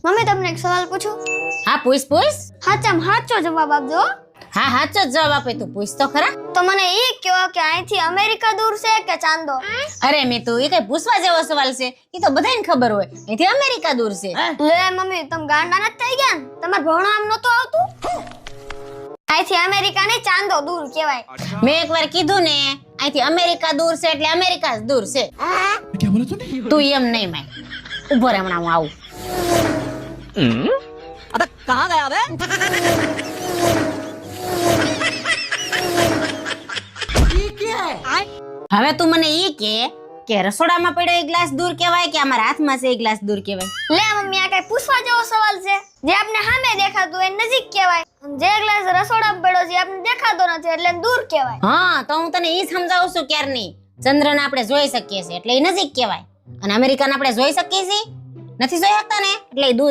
Mummy તમને એક સવાલ પૂછું? હા પૂછ. હાચામ હાચો જવાબ આપજો. હા સાચો જ જવાબ આપે, તું પૂછ તો ખરા. તો મને ઈ કહો કે અહીંથી અમેરિકા દૂર છે કે ચાંદો? અરે મીતુ, એ કઈ પૂછવા જેવો સવાલ છે? એ તો બધાને ખબર હોય, અહીંથી અમેરિકા દૂર છે. લે મમ્મી તમે ગાંડા નથી થઈ ગયા ને? તમારે ભણવા આમ નતો આવતું? અહીંથી અમેરિકા ને ચાંદો દૂર કહેવાય. મેં એકવાર કીધું ને, અહીંથી અમેરિકા દૂર છે એટલે અમેરિકા જ દૂર છે. क्या बोला तूने? તું એમ નહીં માય. ઉભો રહે, હમણાં હું આવું. अबे कहाँ गया बे? હવે તું મને ઈ કે રસોડામાં પડ્યો એક ગ્લાસ દૂર કહેવાય કે અમારા હાથમાં છે એક ગ્લાસ દૂર કહેવાય? લે મમ્મી આ કઈ પૂછવા જેવો સવાલ છે? જે આપને સામે દેખાતું હોય નજીક કહેવાય, જે ગ્લાસ રસોડામાં પડ્યો છે આપને દેખાતો નથી એટલે એને દૂર કહેવાય. હા, તો હું તને ઈ સમજાવું છું ક્યારની. ચંદ્રને આપણે જોઈ શકીએ છીએ એટલે ઈ નજીક કહેવાય, અને અમેરિકાને આપણે જોઈ શકીએ છીએ નથી જોઈ શકતા ને એટલે ઈ દૂર